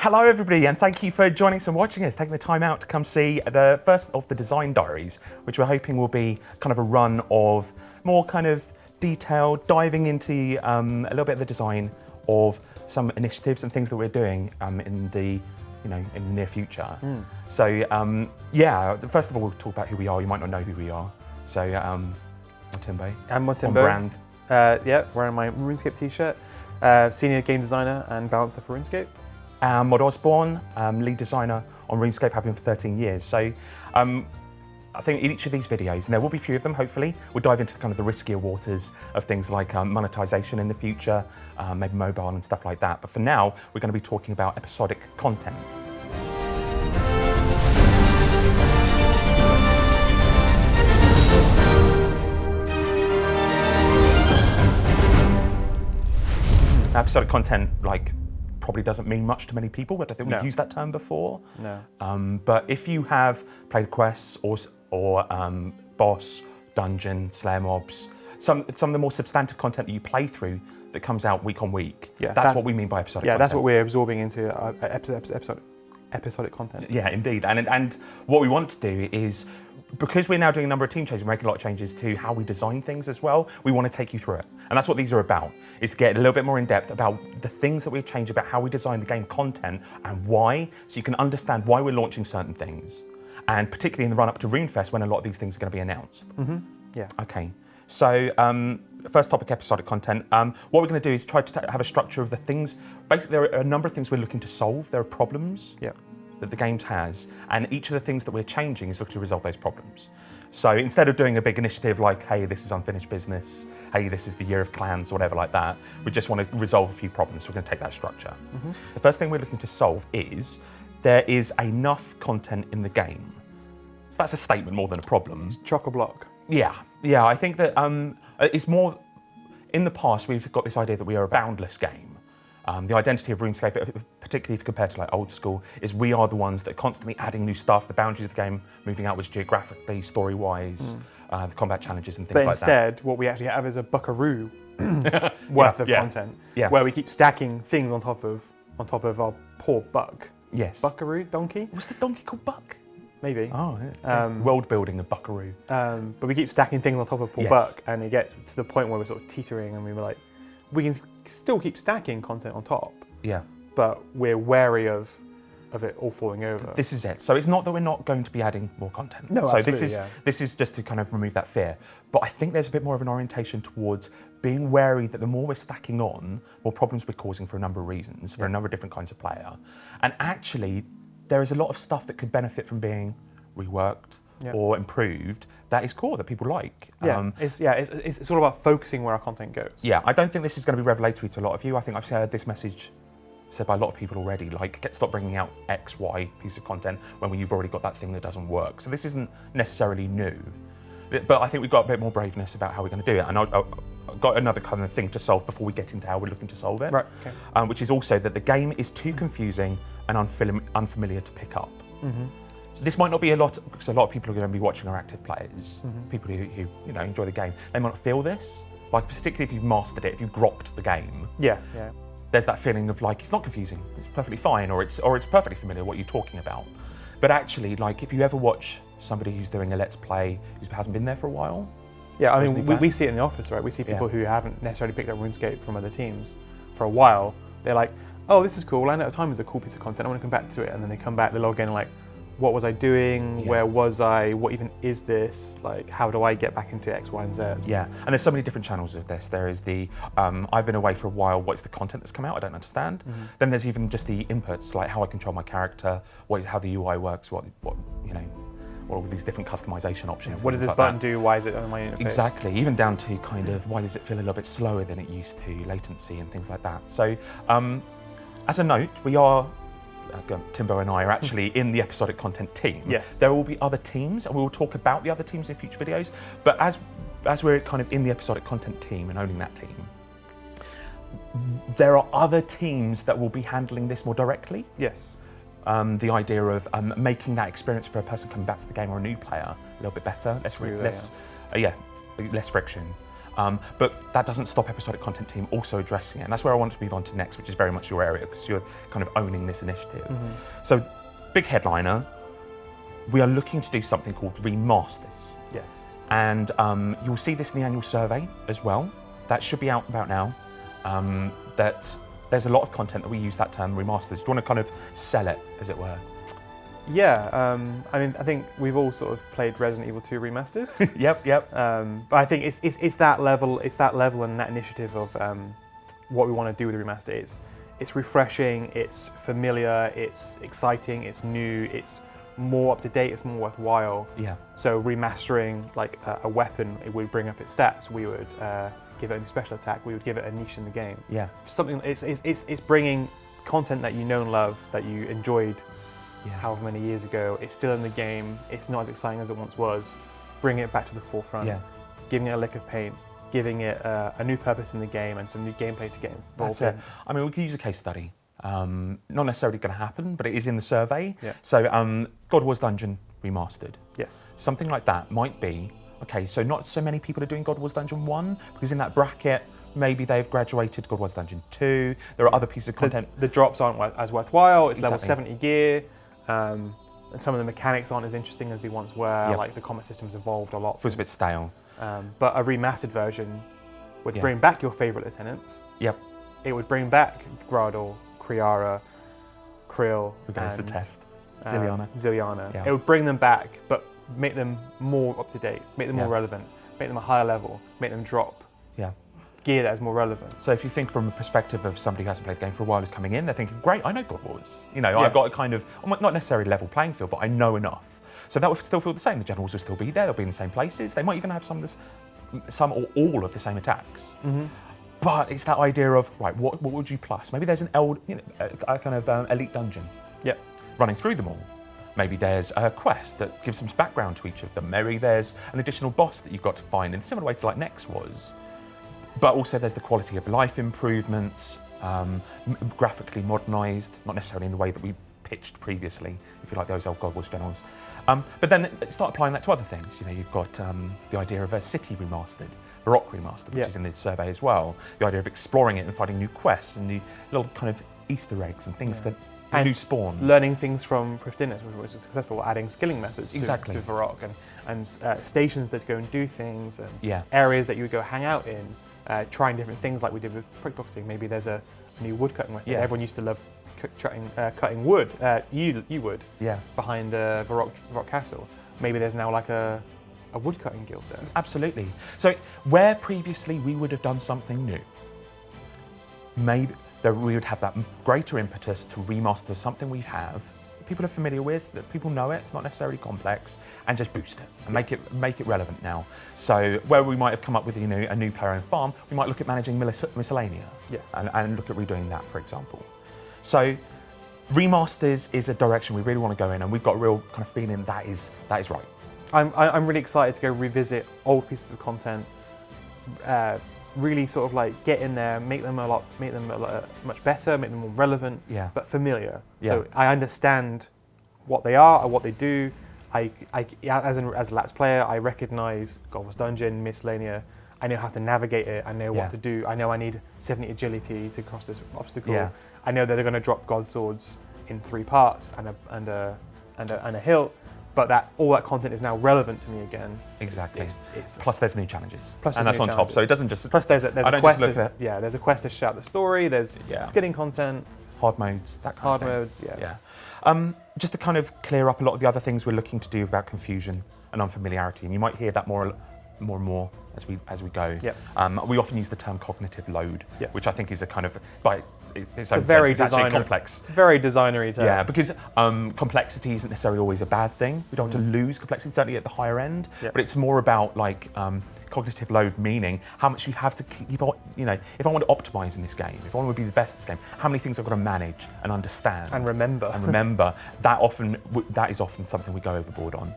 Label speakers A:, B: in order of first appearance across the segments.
A: Hello everybody, and thank you for joining us and watching us, taking the time out to come see the first of the Design Diaries, which we're hoping will be kind of a run of more kind of detailed, diving into a little bit of the design of some initiatives and things that we're doing in the near future. So yeah, first of all, we'll talk about who we are. You might not know who we are. So Mod Timbo.
B: I'm Mod Timbo.
A: On brand.
B: Yeah, wearing my RuneScape t-shirt. Senior game designer and balancer for RuneScape.
A: Mod Osborne, lead designer on RuneScape, have been for 13 years. So I think in each of these videos, and there will be a few of them hopefully, we'll dive into kind of the riskier waters of things like monetisation in the future, maybe mobile and stuff like that. But for now, we're going to be talking about episodic content. Episodic content, probably doesn't mean much to many people, but I think we've used that term before.
B: No.
A: But if you have played quests or boss, dungeon, slayer mobs, some of the more substantive content that you play through that comes out week on week, that's what we mean by episodic content.
B: Yeah, that's what we're absorbing into episodic content.
A: Yeah, indeed. And what we want to do is, because we're now doing a number of team changes, we're making a lot of changes to how we design things as well, we want to take you through it. And that's what these are about, is to get a little bit more in depth about the things that we change, about how we design the game content and why, so you can understand why we're launching certain things. And particularly in the run up to RuneFest, when a lot of these things are going to be announced.
B: Yeah.
A: Okay. So first topic, episodic content. What we're going to do is try to have a structure of the things. Basically, there are a number of things we're looking to solve. There are problems that the game has, and each of the things that we're changing is looking to resolve those problems. So instead of doing a big initiative like, hey, this is unfinished business, hey, this is the year of clans, or whatever like that, we just want to resolve a few problems. So we're going to take that structure. The first thing we're looking to solve is there is enough content in the game. So that's a statement more than a problem.
B: Chock-a-block.
A: Yeah, I think that it's more, in the past, we've got this idea that we are a boundless game. The identity of RuneScape, particularly if you compare to old school, is we are the ones that are constantly adding new stuff, the boundaries of the game moving outwards geographically, story-wise, the combat challenges and things like that.
B: But instead, what we actually have is a buckaroo worth of content, where we keep stacking things on top of our poor buck.
A: Yes.
B: Buckaroo, donkey?
A: Was the donkey called Buck?
B: Maybe.
A: Oh, yeah. World building of Buckaroo.
B: But we keep stacking things on top of poor buck, and it gets to the point where we're sort of teetering, and we were like, we can still keep stacking content on top.
A: Yeah.
B: But we're wary of it all falling over.
A: This is it. So it's not that we're not going to be adding more content.
B: No,
A: so
B: absolutely,
A: this is just to kind of remove that fear. But I think there's a bit more of an orientation towards being wary that the more we're stacking on, more problems we're causing for a number of reasons, for a number of different kinds of player. And actually, there is a lot of stuff that could benefit from being reworked or improved that is core, that people like.
B: It's all about focusing where our content goes.
A: Yeah, I don't think this is going to be revelatory to a lot of you. I think I've heard this message said by a lot of people already, stop bringing out X, Y piece of content when you've already got that thing that doesn't work. So this isn't necessarily new, but I think we've got a bit more braveness about how we're going to do it. And I've got another kind of thing to solve before we get into how we're looking to solve it.
B: Right. Okay.
A: Which is also that the game is too confusing and unfamiliar to pick up. So this might not be a lot, because a lot of people are going to be watching our active players, people who enjoy the game. They might not feel this, particularly if you've mastered it, if you've grokked the game.
B: Yeah.
A: There's that feeling of it's not confusing, it's perfectly fine, or it's perfectly familiar what you're talking about. But actually, if you ever watch somebody who's doing a Let's Play who hasn't been there for a while.
B: Yeah, I mean, we see it in the office, right? We see people who haven't necessarily picked up RuneScape from other teams for a while. They're like, oh, this is cool, Land Out of Time is a cool piece of content, I want to come back to it. And then they come back, they log in and what was I doing? Where was I? What even is this? How do I get back into X, Y, and Z? Yeah,
A: and there's so many different channels of this. There is the, I've been away for a while, what's the content that's come out? I don't understand. Then there's even just the inputs, how I control my character, how the UI works, what all these different customization options.
B: What does this button do? Why is it on my interface?
A: Exactly, even down to why does it feel a little bit slower than it used to, latency and things like that. So, as a note, we are, Timbo and I are actually in the episodic content team.
B: Yes.
A: There will be other teams, and we will talk about the other teams in future videos. But as we're kind of in the episodic content team and owning that team, there are other teams that will be handling this more directly.
B: Yes.
A: The idea of making that experience for a person coming back to the game or a new player a little bit better, less friction. But that doesn't stop Episodic Content team also addressing it. And that's where I want to move on to next, which is very much your area, because you're kind of owning this initiative. So, big headliner, we are looking to do something called remasters.
B: Yes.
A: And you'll see this in the annual survey as well. That should be out about now. That there's a lot of content that we use that term, remasters. Do you want to kind of sell it, as it were?
B: Yeah, I mean, I think we've all sort of played Resident Evil 2 remastered.
A: Yep.
B: But I think it's that level, and that initiative of what we want to do with the remaster. It's refreshing, it's familiar, it's exciting, it's new, it's more up to date, it's more worthwhile.
A: Yeah.
B: So remastering like a weapon, it would bring up its stats. We would give it a new special attack. We would give it a niche in the game.
A: Yeah.
B: Something. It's bringing content that you know and love, that you enjoyed. However many years ago, it's still in the game, it's not as exciting as it once was, bringing it back to the forefront, giving it a lick of paint, giving it a new purpose in the game and some new gameplay to get involved in.
A: I mean, we could use a case study. Not necessarily going to happen, but it is in the survey.
B: Yeah.
A: So God Wars Dungeon remastered.
B: Yes.
A: Something like that might be, okay, so not so many people are doing God Wars Dungeon 1, because in that bracket, maybe they've graduated to God Wars Dungeon 2, there are other pieces of content.
B: The drops aren't as worthwhile, it's
A: Exactly.
B: level 70 gear, and some of the mechanics aren't as interesting as they once were, like the combat system's evolved a lot.
A: Feels a bit stale.
B: But a remastered version would bring back your favourite lieutenants.
A: Yep.
B: It would bring back Grador, Kriara, Krill,
A: We're going to test. Gielinor.
B: Yeah. It would bring them back, but make them more up to date, make them more relevant, make them a higher level, make them drop gear that is more relevant.
A: So if you think from a perspective of somebody who hasn't played the game for a while, who's coming in, they're thinking, great, I know God Wars. You know, I've got a kind of, not necessarily level playing field, but I know enough. So that would still feel the same. The generals will still be there, they'll be in the same places. They might even have some or all of the same attacks. But it's that idea of, right, what would you plus? Maybe there's a kind of elite dungeon running through them all. Maybe there's a quest that gives some background to each of them. Maybe there's an additional boss that you've got to find in a similar way to like Nex was. But also there's the quality of life improvements, graphically modernised, not necessarily in the way that we pitched previously, if you like those old God Wars generals. But then start applying that to other things. You know, you've got the idea of a city remastered, Varrock remastered, which is in the survey as well. The idea of exploring it and finding new quests and new little kind of Easter eggs and things that new spawns.
B: Learning things from Prifddinas, which was successful, adding skilling methods to Varrock and stations that go and do things and areas that you would go hang out in, trying different things like we did with pickpocketing. Maybe there's a new woodcutting method. Everyone used to love cutting wood, you would, behind Varrock Castle. Maybe there's now like a woodcutting guild there. Absolutely.
A: So where previously we would have done something new, maybe we would have that greater impetus to remaster something we have, people are familiar with, that people know it, it's not necessarily complex, and just boost it and make it relevant now. So where we might have come up with a new player owned farm, we might look at managing miscellanea and look at redoing that, for example. So remasters is a direction we really want to go in, and we've got a real kind of feeling that is right.
B: I'm really excited to go revisit old pieces of content, really sort of like get in there, make them a lot much better, make them more relevant, but familiar. So I understand what they are and what they do. As a Lapsed player, I recognise God Wars Dungeon, Miscellanea. I know how to navigate it. I know what to do. I know I need 70 agility to cross this obstacle. I know that they're going to drop God Swords in 3 parts and a hilt. But all that content is now relevant to me again.
A: Exactly. Plus, there's new challenges,
B: and
A: that's on top. So it doesn't just.
B: Plus, there's a quest. There's a quest to shout the story. There's skilling content,
A: hard modes, that kind of thing.
B: Hard modes,
A: just to kind of clear up a lot of the other things we're looking to do about confusion and unfamiliarity, and you might hear that more and more as we go. We often use the term cognitive load, which I think is a kind of, by its own sense, it's actually complex.
B: Very designery term.
A: Yeah, because complexity isn't necessarily always a bad thing. We don't want to lose complexity, certainly at the higher end, but it's more about like cognitive load, meaning how much you have to keep on, if I want to optimize in this game, if I want to be the best in this game, how many things I've got to manage and understand.
B: And remember.
A: That is often something we go overboard on.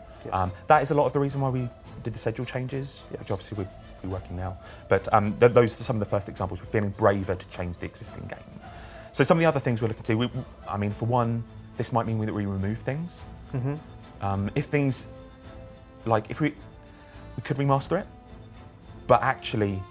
A: That is a lot of the reason why we did the schedule changes, which obviously we're working now. But those are some of the first examples. We're feeling braver to change the existing game. So some of the other things we're looking to do, for one, this might mean that we remove things. If things, like if we could remaster it, but actually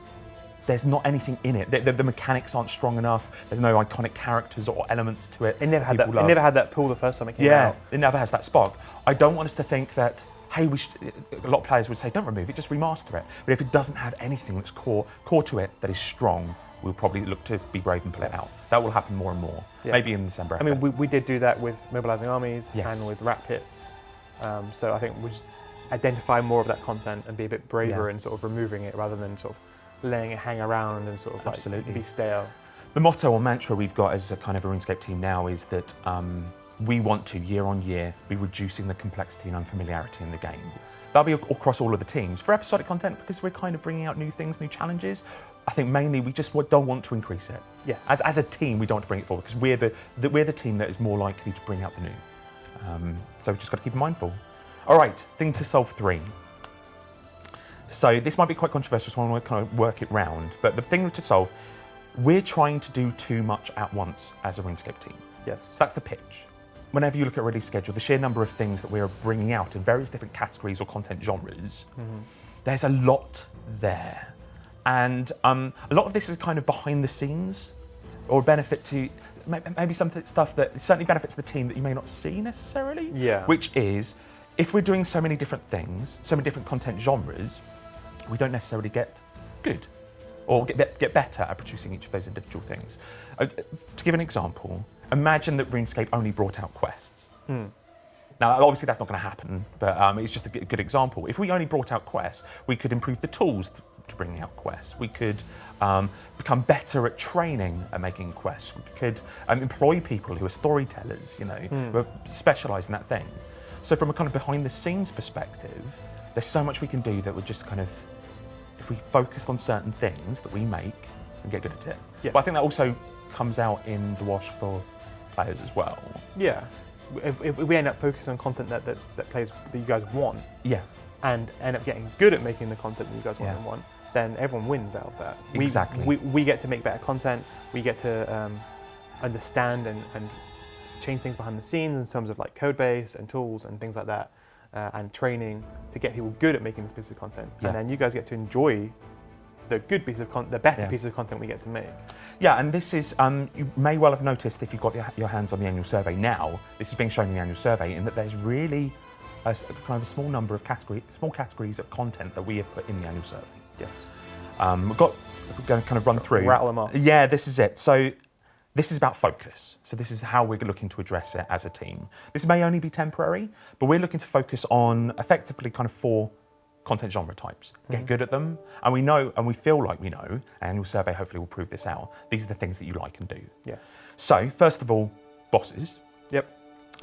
A: there's not anything in it. The mechanics aren't strong enough. There's no iconic characters or elements to it.
B: It never had that. It never had that pull the first time it came out.
A: Yeah, it never has that spark. I don't want us to think that, hey, a lot of players would say, don't remove it, just remaster it. But if it doesn't have anything that's core to it that is strong, we'll probably look to be brave and pull it out. That will happen more and more, maybe in December.
B: I mean, we did do that with mobilizing armies
A: Yes.
B: and with rat pits. So I think we'll just identify more of that content and be a bit braver in sort of removing it rather than sort of letting it hang around and sort of like be stale.
A: The motto or mantra we've got as a kind of a RuneScape team now is that we want to, year on year, be reducing the complexity and unfamiliarity in the game. Yes. That'll be across all of the teams. For episodic content, because we're kind of bringing out new things, new challenges, I think mainly we just don't want to increase it.
B: Yes.
A: As a team, we don't want to bring it forward because we're the team that is more likely to bring out the new. So we've just got to keep it mindful. All right, thing to solve 3. So this might be quite controversial, so I want to kind of work it round. But the thing to solve, we're trying to do too much at once as a RuneScape team.
B: Yes.
A: So that's the pitch. Whenever you look at release schedule, the sheer number of things that we're bringing out in various different categories or content genres, there's a lot there. And a lot of this is kind of behind the scenes or benefit to maybe some stuff that certainly benefits the team that you may not see necessarily.
B: Yeah.
A: Which is, if we're doing so many different things, so many different content genres, we don't necessarily get good or get better at producing each of those individual things. To give an example, imagine that RuneScape only brought out quests. Now, obviously that's not going to happen, but it's just a good example. If we only brought out quests, we could improve the tools to bring out quests. We could become better at training at making quests. We could employ people who are storytellers, who are specialised in that thing. So from a kind of behind the scenes perspective, there's so much we can do that would just kind of, if we focused on certain things that we make and get good at it.
B: Yeah.
A: But I think that also comes out in the wash for players as well.
B: Yeah. If we end up focusing on content that players that you guys want, and end up getting good at making the content that you guys want, then everyone wins out of that.
A: Exactly.
B: We get to make better content. We get to understand and change things behind the scenes in terms of like code base and tools and things like that, and training to get people good at making this piece of content. And then you guys get to enjoy the good piece of content, the better piece of content we get to make.
A: Yeah, and this is, you may well have noticed if you've got your hands on the annual survey now, this is being shown in the annual survey, in that there's really a kind of a small number of small categories of content that we have put in the annual survey.
B: Yes.
A: We're going to kind of run through.
B: Rattle them off.
A: Yeah, this is it. So this is about focus. So this is how we're looking to address it as a team. This may only be temporary, but we're looking to focus on effectively kind of 4 content genre types. Get good at them, and we know, and we feel like we know, annual survey hopefully will prove this out. These are the things that you like and do.
B: Yeah.
A: So first of all, bosses.
B: Yep.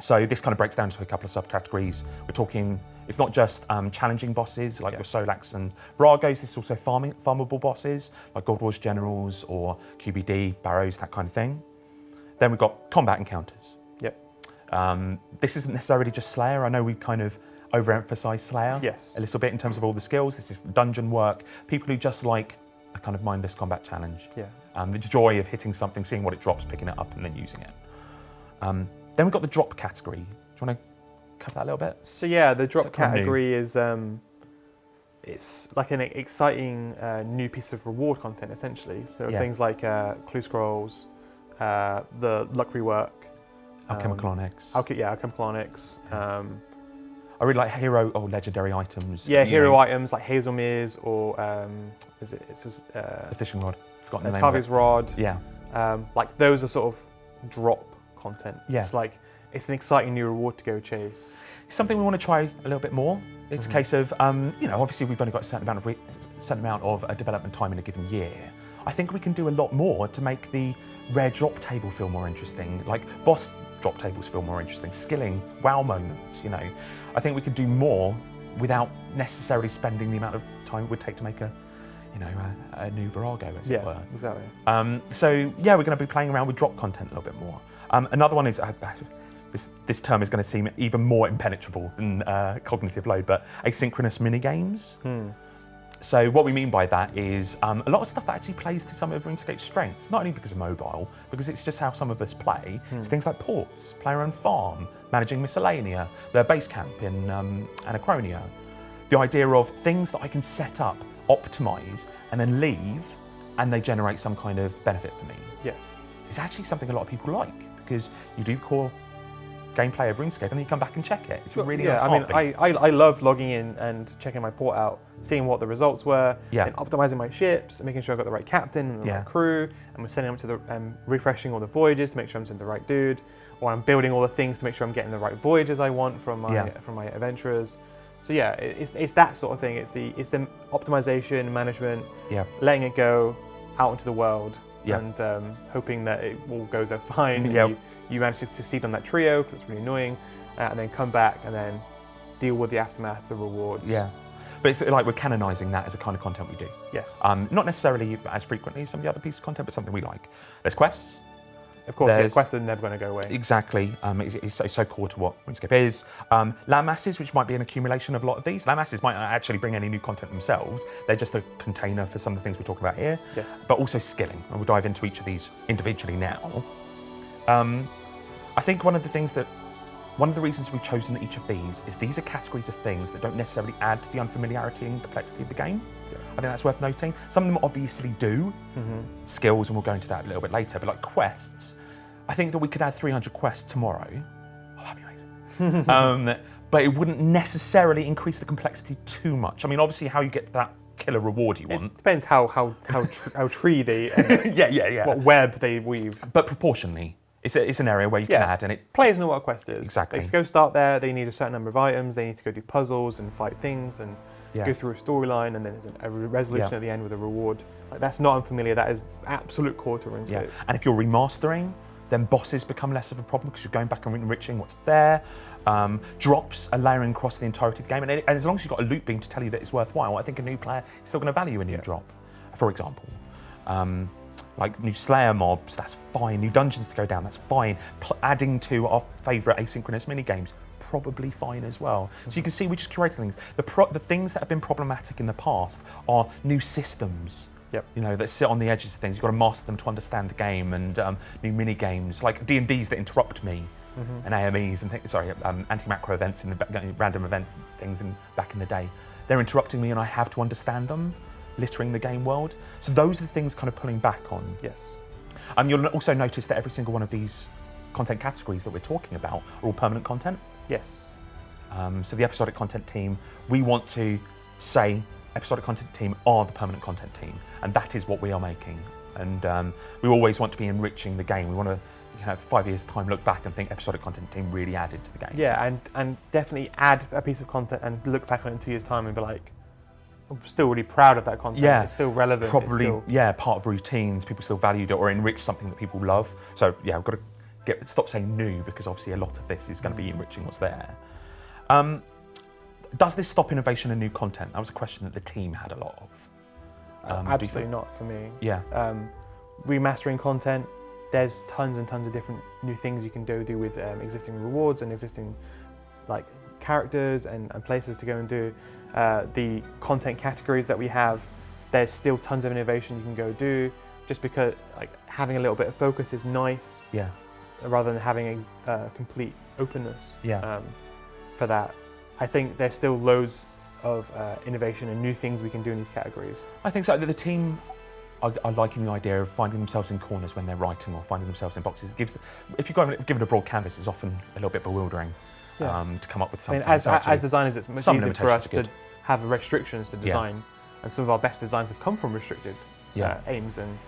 A: So this kind of breaks down into a couple of subcategories. We're talking, it's not just challenging bosses like your Solax and Vragos, it's also farmable bosses like God Wars Generals or QBD, Barrows, that kind of thing. Then we've got combat encounters.
B: Yep.
A: This isn't necessarily just Slayer. I know we've kind of overemphasized Slayer a little bit in terms of all the skills. This is dungeon work, people who just like a kind of mindless combat challenge.
B: Yeah.
A: The joy of hitting something, seeing what it drops, picking it up and then using it. Then we've got the drop category. Do you want to cover that a little bit?
B: So yeah, the drop category is it's like an exciting new piece of reward content essentially. So things like clue scrolls, the luck rework,
A: alchemical onyx.
B: Alchemical onyx.
A: I really like hero or legendary items.
B: Yeah, hero items like Hazelmere's or
A: the fishing rod. Forgotten the name.
B: Tavi's rod.
A: Yeah.
B: Like those are sort of drop content.
A: Yeah.
B: It's an exciting new reward to go chase.
A: It's something we want to try a little bit more. It's a case of, obviously we've only got a certain amount of development time in a given year. I think we can do a lot more to make the rare drop table feel more interesting, like boss drop tables feel more interesting, skilling, wow moments, I think we could do more without necessarily spending the amount of time it would take to make a new Virago, as it were.
B: Exactly.
A: So yeah, we're going to be playing around with drop content a little bit more. Another one is, this term is going to seem even more impenetrable than cognitive load, but asynchronous mini-games. So what we mean by that is a lot of stuff that actually plays to some of RuneScape's strengths, not only because of mobile, because it's just how some of us play. It's things like ports, play your own farm, managing miscellanea, the base camp in Anachronia. The idea of things that I can set up, optimize, and then leave and they generate some kind of benefit for me.
B: Yeah.
A: It's actually something a lot of people like, because you do the core gameplay of RuneScape and then you come back and check it. It's really nice.
B: I love logging in and checking my port out, seeing what the results were, and optimizing my ships, and making sure I got the right captain and the right crew, and we're sending them to the refreshing all the voyages to make sure I'm sending the right dude, or I'm building all the things to make sure I'm getting the right voyages I want from my adventurers. So yeah, it's that sort of thing. It's the optimization, management, letting it go out into the world, and hoping that it all goes out fine. You manage to succeed on that trio, because it's really annoying, and then come back and then deal with the aftermath, the rewards.
A: Yeah, but it's like we're canonising that as a kind of content we do.
B: Yes.
A: Not necessarily as frequently as some of the other pieces of content, but something we like. There's quests.
B: Of course, quests are never going to go away. Exactly.
A: It's so core to what RuneScape is. Land masses, which might be an accumulation of a lot of these. Land masses might not actually bring any new content themselves. They're just a container for some of the things we're talking about here.
B: Yes.
A: But also skilling, and we'll dive into each of these individually now. I think one of the reasons we've chosen each of these are categories of things that don't necessarily add to the unfamiliarity and complexity of the game. Yeah. I think that's worth noting. Some of them obviously do, skills, and we'll go into that a little bit later, but like quests, I think that we could add 300 quests tomorrow. Oh, that'd be amazing. But it wouldn't necessarily increase the complexity too much. I mean, obviously how you get that killer reward you want.
B: It depends how tree they, what web they weave.
A: But proportionally. It's an area where you can add, and
B: players know what a quest is.
A: Exactly.
B: They go start there. They need a certain number of items. They need to go do puzzles and fight things and go through a storyline, and then there's a resolution at the end with a reward. Like, that's not unfamiliar. That is absolute core to RuneScape.
A: Yeah. And if you're remastering, then bosses become less of a problem because you're going back and enriching what's there. Drops are layering across the entirety of the game, and as long as you've got a loot beam to tell you that it's worthwhile, I think a new player is still going to value a new drop. For example. Like new Slayer mobs, that's fine. New dungeons to go down, that's fine. Adding to our favourite asynchronous minigames, probably fine as well. So you can see we just curated things. The things that have been problematic in the past are new systems. You know, that sit on the edges of things. You've got to master them to understand the game, and new mini games like D&Ds that interrupt me, and AMEs and anti-macro events and random event things back in the day. They're interrupting me, and I have to understand them, littering the game world. So those are the things kind of pulling back on.
B: Yes.
A: You'll also notice that every single one of these content categories that we're talking about are all permanent content.
B: Yes.
A: So the episodic content team, we want to say episodic content team are the permanent content team, and that is what we are making. And we always want to be enriching the game. We want to, 5 years time, look back and think episodic content team really added to the game.
B: Yeah, and definitely add a piece of content and look back on it in 2 years' time and be like, I'm still really proud of that content.
A: Yeah,
B: it's still relevant.
A: Probably, part of routines. People still valued it or enriched something that people love. So yeah, we've got to stop saying new, because obviously a lot of this is going to be enriching what's there. Does this stop innovation and new content? That was a question that the team had a lot of.
B: Absolutely not for me.
A: Yeah.
B: Remastering content, there's tons and tons of different new things you can do with existing rewards and existing like characters and places to go and do. The content categories that we have, there's still tons of innovation you can go do, just because like having a little bit of focus is nice.
A: Yeah.
B: Rather than having a complete openness.
A: Yeah.
B: For that, I think there's still loads of innovation and new things we can do in these categories.
A: I think so. The team are liking the idea of finding themselves in corners when they're writing, or finding themselves in boxes. If you go give it a broad canvas, it's often a little bit bewildering. To come up with something.
B: I mean, as designers, it's much easier for us to have restrictions to design, and some of our best designs have come from restricted aims and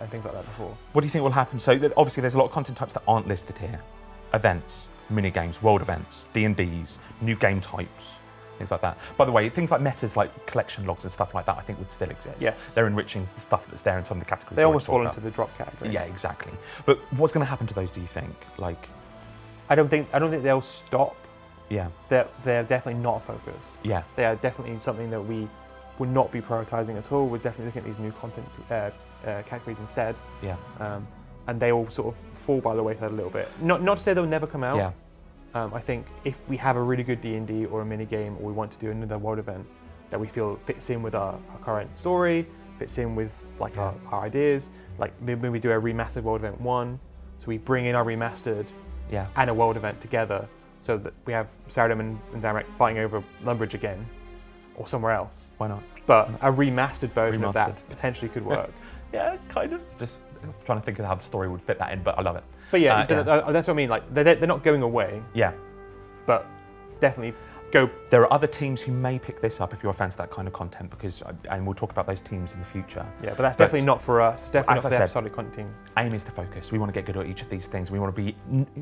B: things like that before.
A: What do you think will happen? So obviously there's a lot of content types that aren't listed here. Events, mini games, world events, D&Ds, new game types, things like that. By the way, things like metas like collection logs and stuff like that I think would still exist.
B: Yes.
A: They're enriching the stuff that's there in some of the categories.
B: They almost fall into the drop category.
A: Yeah, exactly. But what's going to happen to those, do you think? Like,
B: I don't think they'll stop.
A: Yeah.
B: They're definitely not a focus.
A: Yeah.
B: They are definitely something that we would not be prioritizing at all. We're definitely looking at these new content categories instead.
A: Yeah.
B: And they all sort of fall by the wayside a little bit. Not to say they'll never come out.
A: Yeah.
B: I think if we have a really good D&D or a mini game, or we want to do another world event that we feel fits in with our current story, fits in with like our ideas, like maybe we do a remastered world event 1, so we bring in our remastered and a world event together, so that we have Saradam and Zamorak fighting over Lumbridge again, or somewhere else.
A: Why not?
B: But a remastered version of that potentially could work.
A: Yeah, kind of. Just trying to think of how the story would fit that in, but I love it.
B: But yeah, that's what I mean. Like they're not going away.
A: Yeah.
B: But definitely go.
A: There are other teams who may pick this up if you're fans of that kind of content, and we'll talk about those teams in the future.
B: Yeah, but that's definitely not for us. Definitely not for the episodic content team.
A: Aim is to focus. We want to get good at each of these things. We want to be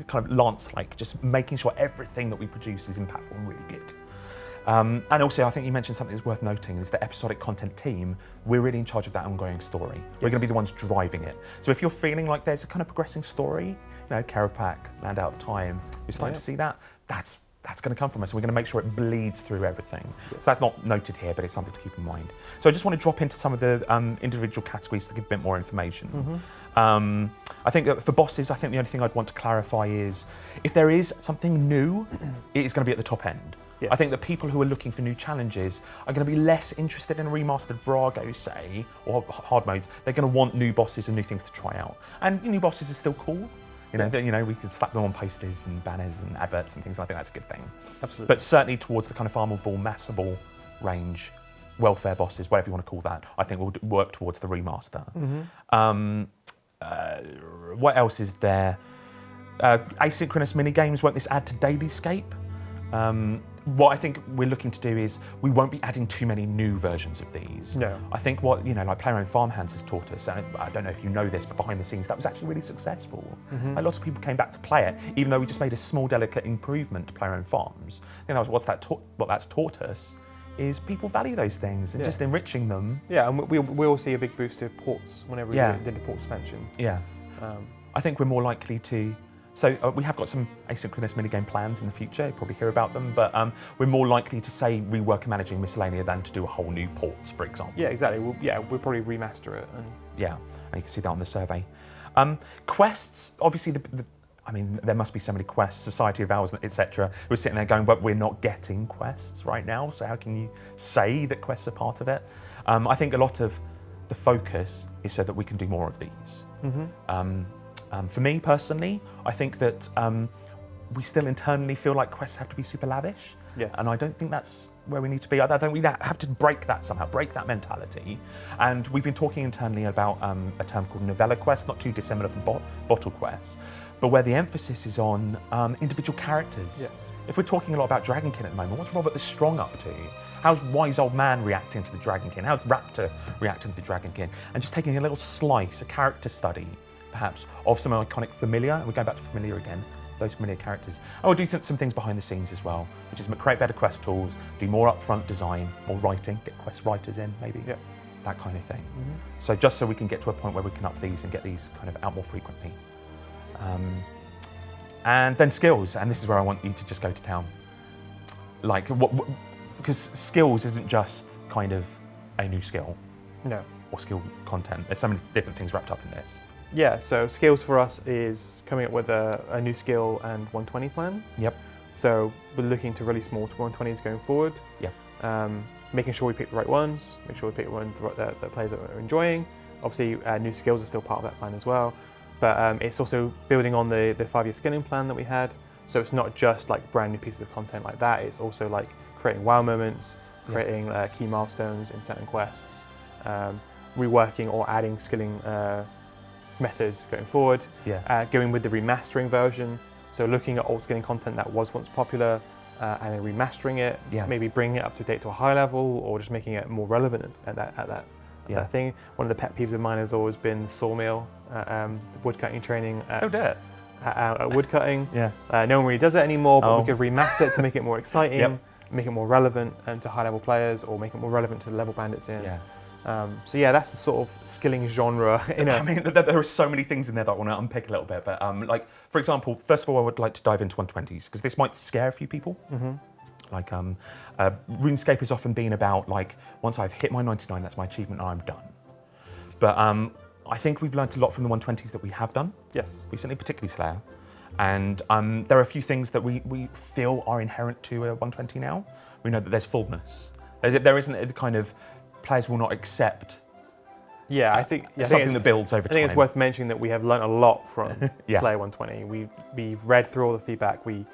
A: kind of Lance-like, just making sure everything that we produce is impactful and really good. And also, I think you mentioned something that's worth noting, is the episodic content team, we're really in charge of that ongoing story. We're going to be the ones driving it. So if you're feeling like there's a kind of progressing story, you know, Karapak, Land Out of Time, you're starting to see that, that's going to come from us. So we're going to make sure it bleeds through everything. So that's not noted here, but it's something to keep in mind. So I just want to drop into some of the individual categories to give a bit more information. I think for bosses, I think the only thing I'd want to clarify is, if there is something new, it is going to be at the top end. Yes. I think that people who are looking for new challenges are going to be less interested in a remastered Virago, say, or hard modes. They're going to want new bosses and new things to try out. And new bosses are still cool. You know, we can slap them on posters and banners and adverts and things. I think that's a good thing.
B: Absolutely.
A: But certainly towards the kind of farmable, massable range, welfare bosses, whatever you want to call that, I think we'll work towards the remaster. What else is there? Asynchronous mini games. Won't this add to Dailyscape? What I think we're looking to do is we won't be adding too many new versions of these.
B: No.
A: I think what, like Player-Owned Farmhands has taught us, and I don't know if you know this, but behind the scenes, that was actually really successful. Like, lots of people came back to play it, even though we just made a small, delicate improvement to Player-Owned Farms. I think what that's taught us is people value those things and just enriching them.
B: Yeah, and we'll see a big boost to ports whenever we did the port expansion.
A: Yeah. I think we're more likely to. So we have got some asynchronous minigame plans in the future. You'll probably hear about them, but we're more likely to, say, rework and managing miscellanea than to do a whole new ports, for example.
B: Yeah, exactly. We'll probably remaster it.
A: Yeah, and you can see that on the survey. Quests, obviously, I mean, there must be so many quests, Society of Owls, etc. We're sitting there going, but we're not getting quests right now, so how can you say that quests are part of it? I think a lot of the focus is so that we can do more of these. For me personally, I think that we still internally feel like quests have to be super lavish, and I don't think that's where we need to be. I think we have to break that somehow, break that mentality. And we've been talking internally about a term called novella quest, not too dissimilar from bottle quests, but where the emphasis is on individual characters. Yeah. If we're talking a lot about Dragonkin at the moment, what's Robert the Strong up to? How's Wise Old Man reacting to the Dragonkin? How's Raptor reacting to the Dragonkin? And just taking a little slice, a character study, perhaps, of some iconic familiar. We're going back to familiar again, those familiar characters. And we'll do some things behind the scenes as well, which is create better quest tools, do more upfront design, more writing, get quest writers in maybe, that kind of thing. So just so we can get to a point where we can up these and get these kind of out more frequently. And then skills, and this is where I want you to just go to town. Like, because skills isn't just kind of a new skill.
B: No.
A: Or skill content. There's so many different things wrapped up in this.
B: Yeah, so skills for us is coming up with a new skill and 120 plan.
A: Yep.
B: So we're looking to release more 120s going forward.
A: Yep.
B: Making sure we pick the right ones, make sure we pick the ones that players that are enjoying. Obviously, new skills are still part of that plan as well. But it's also building on the 5-year skilling plan that we had. So it's not just like brand new pieces of content like that, it's also like creating wow moments, creating key milestones in certain quests, reworking or adding skilling methods going forward, going with the remastering version, so looking at old skilling content that was once popular and then remastering it, maybe bringing it up to date to a high level or just making it more relevant at that thing. One of the pet peeves of mine has always been sawmill, woodcutting training.
A: Still do it.
B: At woodcutting. No one really does it anymore, but we could remaster it to make it more exciting, make it more relevant to high level players, or make it more relevant to the level bandits in. So that's the sort of skilling genre.
A: I mean, there are so many things in there that I want to unpick a little bit. But like, for example, first of all, I would like to dive into 120s because this might scare a few people. Like, RuneScape has often been about like, once I've hit my 99, that's my achievement, and I'm done. But I think we've learned a lot from the 120s that we have done.
B: Yes.
A: Recently, particularly Slayer. And there are a few things that we feel are inherent to a 120 now. We know that there's fullness. There isn't a kind of players will not accept.
B: I think
A: something that builds over time.
B: I think it's worth mentioning that we have learned a lot from Slayer 120. We've read through all the feedback. We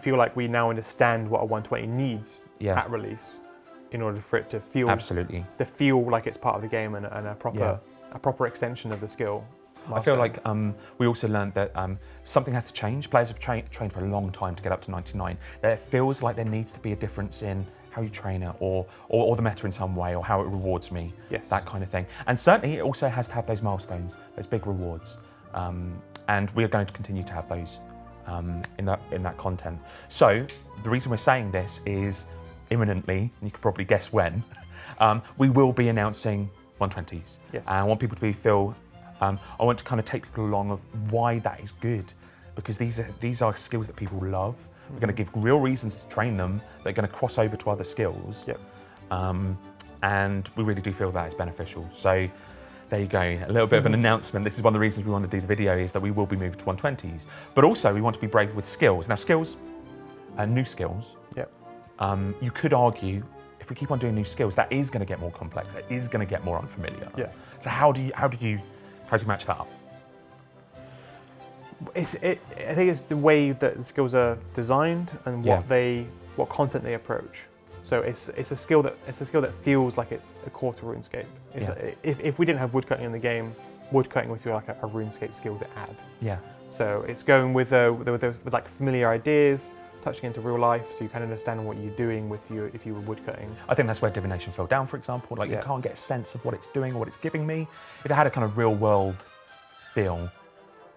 B: feel like we now understand what a 120 needs at release. in order for it to feel
A: absolutely
B: like it's part of the game and a proper extension of the skill.
A: I feel like we also learned that something has to change. Players have trained for a long time to get up to 99. That it feels like there needs to be a difference in how you train it, or the meta in some way, or how it rewards me, that kind of thing. And certainly it also has to have those milestones, those big rewards. And we are going to continue to have those in that content. So the reason we're saying this is imminently, and you could probably guess when, we will be announcing 120s.
B: Yes.
A: And I want people to feel, I want to kind of take people along of why that is good, because these are skills that people love. We're going to give real reasons to train them. They're going to cross over to other skills.
B: Yep.
A: And we really do feel that is beneficial. So there you go, a little bit of an announcement. This is one of the reasons we want to do the video, is that we will be moving to 120s. But also we want to be brave with skills. Now skills, new skills,
B: yep.
A: You could argue, if we keep on doing new skills, that is going to get more complex. That is going to get more unfamiliar.
B: Yes.
A: So how do you match that up?
B: I think it's the way that the skills are designed and what content they approach. So it's a skill that feels like it's a core to RuneScape. If we didn't have woodcutting in the game, woodcutting would feel like a RuneScape skill to add.
A: Yeah.
B: So it's going with like familiar ideas, touching into real life, so you kind of understand what you're doing if you were woodcutting.
A: I think that's where divination fell down, for example. Like you can't get a sense of what it's doing or what it's giving me. If it had a kind of real world feel.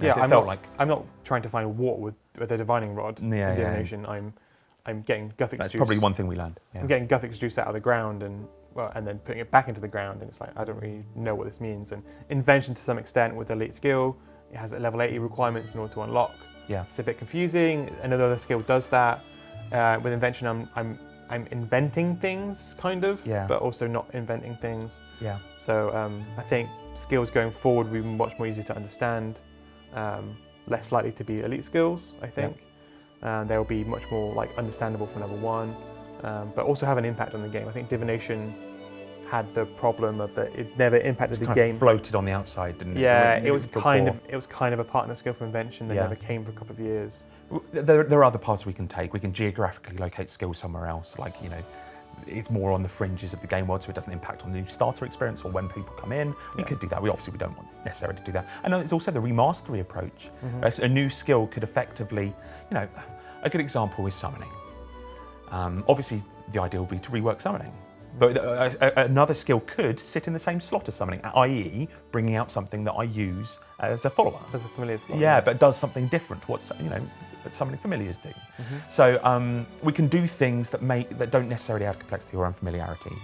B: I'm not trying to find a wart with a divining rod in divination. I'm getting Guthix juice.
A: That's probably one thing we learned. Yeah.
B: I'm getting Guthix juice out of the ground and then putting it back into the ground, and it's like, I don't really know what this means. And invention, to some extent, with elite skill, it has level 80 requirements in order to unlock.
A: Yeah.
B: It's a bit confusing. Another skill does that. With invention, I'm inventing things, kind of, but also not inventing things.
A: Yeah.
B: So I think skills going forward will be much more easy to understand, less likely to be elite skills, I think. They'll be much more like understandable from level 1, but also have an impact on the game. I think divination had the problem of that it never impacted the game.
A: Floated on the outside, didn't it?
B: Yeah, it was kind of a partner skill for invention that never came for a couple of years.
A: There are other paths we can take. We can geographically locate skills somewhere else, like, you know, it's more on the fringes of the game world, so it doesn't impact on the new starter experience or when people come in. We could do that. We obviously don't want necessarily to do that. And it's also the remastery approach. A new skill could effectively, you know, a good example is summoning. Obviously, the idea would be to rework summoning. But another skill could sit in the same slot as summoning, i.e. bringing out something that I use as a follower.
B: As a familiar slot.
A: Yeah, but does something different to what, you know, that summoning familiars do. So we can do things that don't necessarily add complexity or unfamiliarity.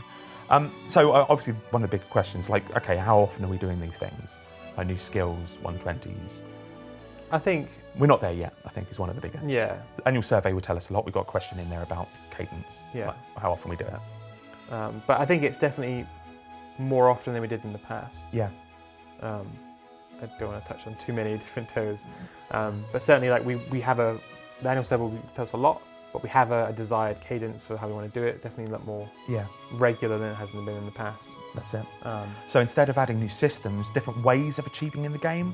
A: So obviously one of the big questions, like, okay, how often are we doing these things? Like new skills, 120s.
B: I think
A: we're not there yet, I think, is one of the bigger.
B: Yeah.
A: The annual survey will tell us a lot. We've got a question in there about cadence.
B: Yeah.
A: Like how often we do it.
B: But I think it's definitely more often than we did in the past.
A: Yeah.
B: I don't want to touch on too many different toes. But certainly, like we have the annual survey will tell us a lot, but we have a desired cadence for how we want to do it. Definitely a lot more regular than it has been in the past.
A: That's it. So instead of adding new systems, different ways of achieving in the game,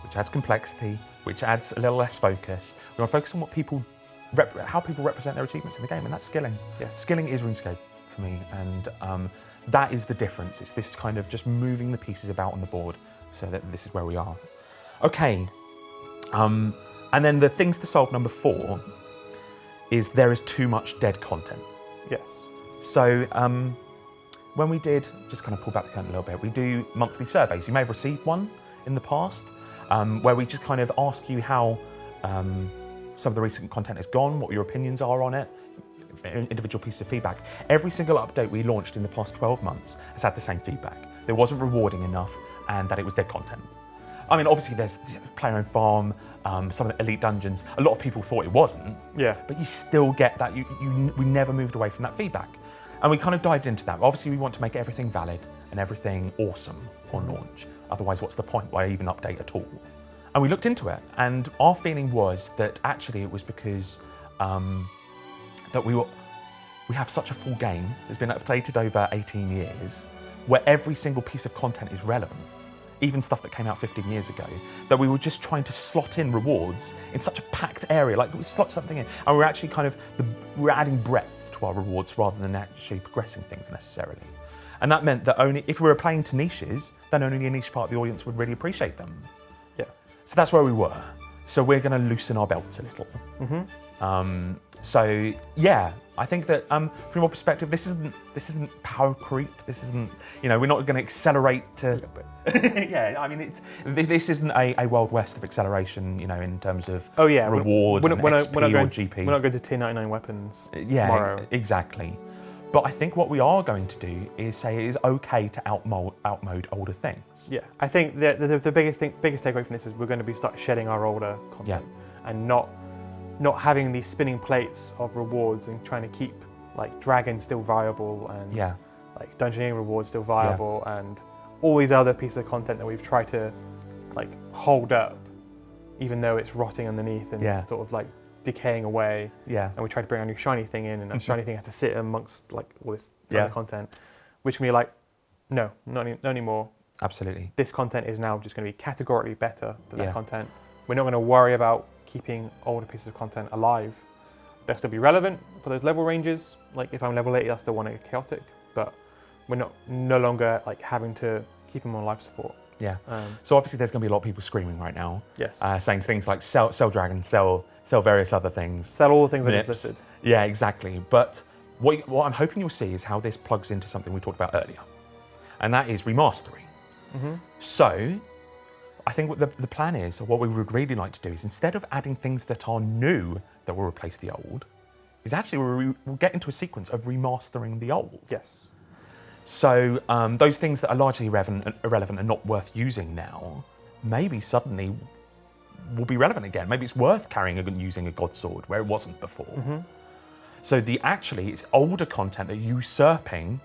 A: which adds complexity, which adds a little less focus, we want to focus on what how people represent their achievements in the game, and that's skilling. Yeah. Skilling is RuneScape for me, and that is the difference. It's this kind of just moving the pieces about on the board so that this is where we are. Okay, and then the things to solve, number 4, is there is too much dead content.
B: Yes.
A: So when we did, just kind of pull back the curtain a little bit, we do monthly surveys. You may have received one in the past, where we just kind of ask you how some of the recent content has gone, what your opinions are on it, individual pieces of feedback. Every single update we launched in the past 12 months has had the same feedback. It wasn't rewarding enough and that it was dead content. I mean, obviously there's player-owned farm, some of the elite dungeons. A lot of people thought it wasn't, but you still get that. We never moved away from that feedback. And we kind of dived into that. Obviously we want to make everything valid and everything awesome on launch. Otherwise, what's the point? Why even update at all? And we looked into it, and our feeling was that actually it was because that we have such a full game that's been updated over 18 years, where every single piece of content is relevant, even stuff that came out 15 years ago, that we were just trying to slot in rewards in such a packed area, like we slot something in, and we're actually we're adding breadth to our rewards rather than actually progressing things necessarily. And that meant that only if we were playing to niches, then only a niche part of the audience would really appreciate them.
B: Yeah.
A: So that's where we were. So we're going to loosen our belts a little. So yeah, I think that from your perspective, this isn't power creep. This isn't, you know, we're not going to accelerate to. Yeah, I mean, this isn't a Wild West of acceleration, you know, in terms of reward and XP or GP.
B: We're not going to tier 99 weapons tomorrow.
A: Exactly. But I think what we are going to do is say it is okay to outmode older things. Yeah,
B: I think the biggest takeaway from this is we're going to be start shedding our older content and not having these spinning plates of rewards and trying to keep like Dragon still viable and like Dungeoneering rewards still viable and all these other pieces of content that we've tried to like hold up, even though it's rotting underneath and it's sort of like decaying away. Yeah. And we try to bring a new shiny thing in, and that shiny thing has to sit amongst like all this other content, which can be like, no, not anymore.
A: Absolutely.
B: This content is now just going to be categorically better than that content. We're not going to worry about keeping older pieces of content alive. They'll still be relevant for those level ranges. Like if I'm level 80, I still want it chaotic, but we're no longer like having to keep them on life support.
A: Yeah. So obviously there's going to be a lot of people screaming right now.
B: Yes.
A: Saying things like sell Dragon, sell various other things.
B: Sell all the things I just listed.
A: Yeah, exactly. But what I'm hoping you'll see is how this plugs into something we talked about earlier, and that is remastering. So I think what the plan is, or what we would really like to do, is instead of adding things that are new that will replace the old, is actually we'll get into a sequence of remastering the old.
B: Yes.
A: So those things that are largely irrelevant and not worth using now, maybe suddenly will be relevant again. Maybe it's worth carrying and using a God Sword where it wasn't before. So it's older content that usurping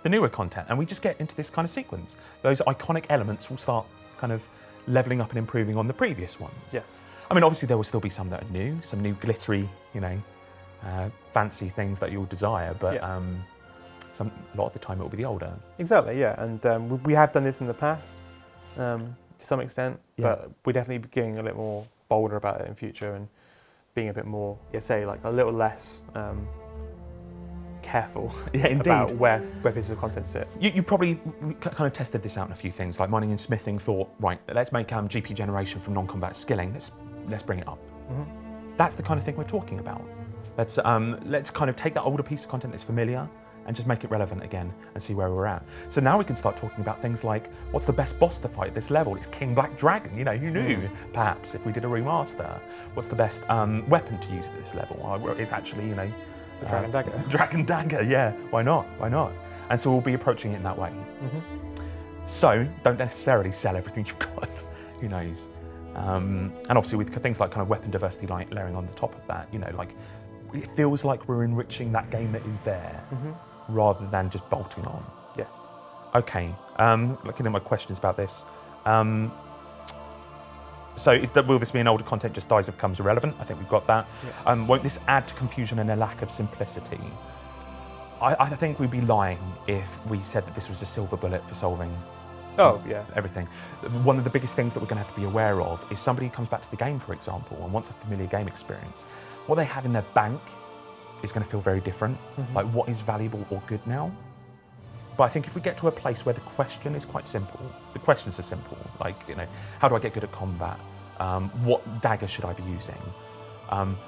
A: the newer content, and we just get into this kind of sequence. Those iconic elements will start kind of leveling up and improving on the previous ones.
B: Yeah.
A: I mean, obviously there will still be some that are new, some new glittery, you know, fancy things that you'll desire, but a lot of the time it will be the older.
B: Exactly, yeah, and we have done this in the past to some extent, but we're definitely getting a little more bolder about it in future and being a bit more, like a little less careful about where pieces of content sit.
A: You probably kind of tested this out in a few things, like mining and smithing. Thought, right, let's make GP generation from non-combat skilling. Let's bring it up. That's the kind of thing we're talking about. Let's kind of take that older piece of content that's familiar and just make it relevant again and see where we're at. So now we can start talking about things like, what's the best boss to fight at this level? It's King Black Dragon, you know, who knew, perhaps, if we did a remaster. What's the best weapon to use at this level? It's actually, you know,
B: the Dragon Dagger.
A: Dragon Dagger, yeah, why not? And so we'll be approaching it in that way. So don't necessarily sell everything you've got, who knows? And obviously with things like kind of weapon diversity layering on the top of that, you know, like, it feels like we're enriching that game that is there, rather than just bolting on.
B: Yes.
A: Okay, looking at my questions about this. So will this mean older content just dies or becomes irrelevant? I think we've got that. Yeah. Won't this add to confusion and a lack of simplicity? I think we'd be lying if we said that this was a silver bullet for solving everything. One of the biggest things that we're going to have to be aware of is somebody who comes back to the game, for example, and wants a familiar game experience. What they have in their bank is going to feel very different. Like, what is valuable or good now? But I think if we get to a place where the question is quite simple, the questions are simple, like, you know, how do I get good at combat? What dagger should I be using?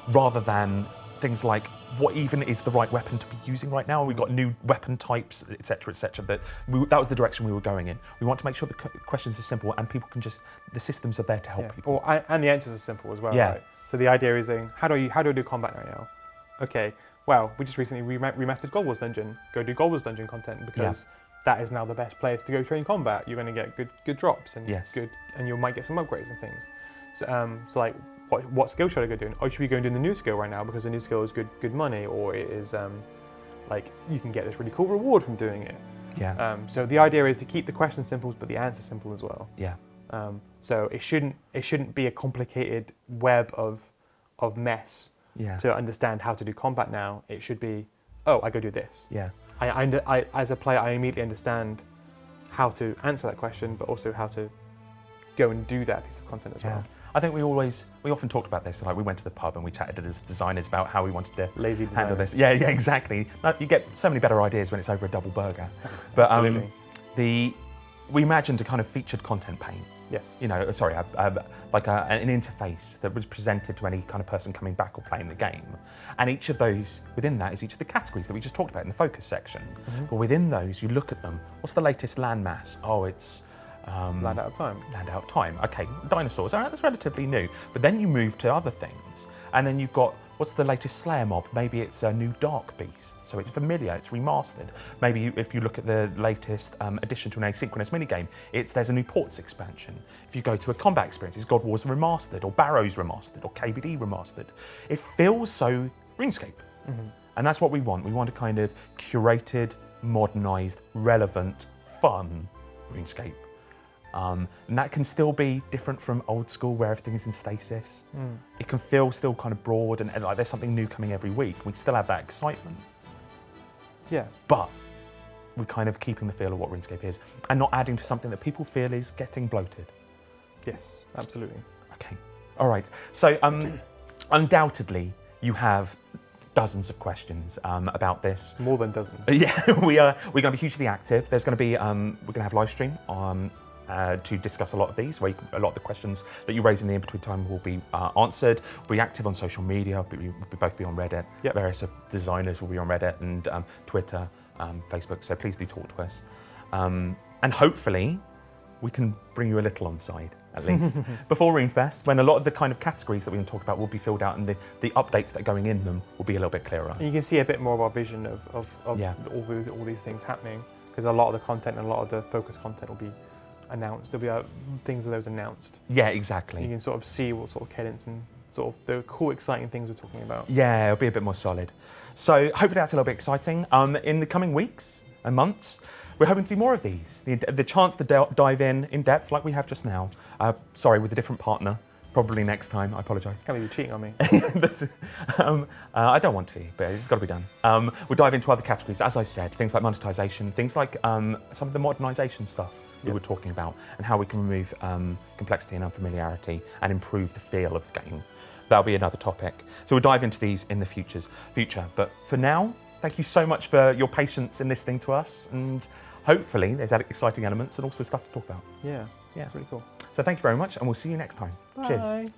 A: Rather than things like, what even is the right weapon to be using right now? We've got new weapon types, etc., etc. That was the direction we were going in. We want to make sure the questions are simple and people can the systems are there to help people.
B: And the answers are simple as well, right? So the idea is saying, how do I do combat right now? Okay, well, we just recently remastered Gold Wars Dungeon. Go do Gold Wars Dungeon content because that is now the best place to go train combat. You're going to get good drops and and you might get some upgrades and things. So, like, what skill should I go do? Or should we go and do the new skill right now because the new skill is good money, or it is like you can get this really cool reward from doing it.
A: Yeah.
B: So the idea is to keep the question simple, but the answer simple as well.
A: Yeah.
B: So it shouldn't be a complicated web of mess to understand how to do combat now. It should be, I go do this.
A: Yeah.
B: I as a player, I immediately understand how to answer that question, but also how to go and do that piece of content as well.
A: I think we often talked about this. Like we went to the pub and we chatted as designers about how we wanted to handle this. Yeah, exactly. You get so many better ideas when it's over a double burger. But we imagined a kind of featured content pane.
B: Yes.
A: You know, sorry, like an interface that was presented to any kind of person coming back or playing the game. And each of those, within that, is each of the categories that we just talked about in the focus section. But within those, you look at them. What's the latest landmass? Oh, it's...
B: Land Out of Time.
A: Land Out of Time. Okay, dinosaurs. All right, that's relatively new. But then you move to other things. And then you've got, what's the latest Slayer mob? Maybe it's a new Dark Beast. So it's familiar, it's remastered. Maybe if you look at the latest addition to an asynchronous minigame, there's a new ports expansion. If you go to a combat experience, it's God Wars remastered, or Barrows remastered, or KBD remastered. It feels so RuneScape. And that's what we want. We want a kind of curated, modernized, relevant, fun RuneScape. And that can still be different from old school where everything is in stasis. It can feel still kind of broad and like there's something new coming every week. We still have that excitement.
B: Yeah.
A: But we're kind of keeping the feel of what RuneScape is and not adding to something that people feel is getting bloated.
B: Yes, absolutely.
A: Okay. All right. So undoubtedly you have dozens of questions about this.
B: More than dozens.
A: Yeah, we're going to be hugely active. There's going to be we're going to have live stream to discuss a lot of these, where a lot of the questions that you raise in the in-between time will be answered. We'll be active on social media, we'll both be on Reddit. Yep. Various designers will be on Reddit and Twitter, Facebook, so please do talk to us. And hopefully, we can bring you a little on side, at least, before RuneFest, when a lot of the kind of categories that we can talk about will be filled out and the updates that are going in them will be a little bit clearer.
B: And you can see a bit more of our vision of all these things happening, because a lot of the content and a lot of the focus content will be announced. There'll be things of those announced.
A: Yeah, exactly.
B: You can sort of see what sort of cadence and sort of the cool, exciting things we're talking about.
A: Yeah, it'll be a bit more solid. So hopefully that's a little bit exciting. In the coming weeks and months, we're hoping to do more of these. The chance to dive in depth like we have just now. Sorry, with a different partner. Probably next time, I apologise.
B: Can't believe you're cheating on me.
A: I don't want to, but it's got to be done. We'll dive into other categories, as I said, things like monetisation, things like some of the modernisation stuff we were talking about, and how we can remove complexity and unfamiliarity and improve the feel of the game. That'll be another topic. So we'll dive into these in the future. But for now, thank you so much for your patience in listening to us, and hopefully there's exciting elements and also stuff to talk about.
B: Yeah, really cool.
A: So thank you very much, and we'll see you next time.
B: Bye.
A: Cheers.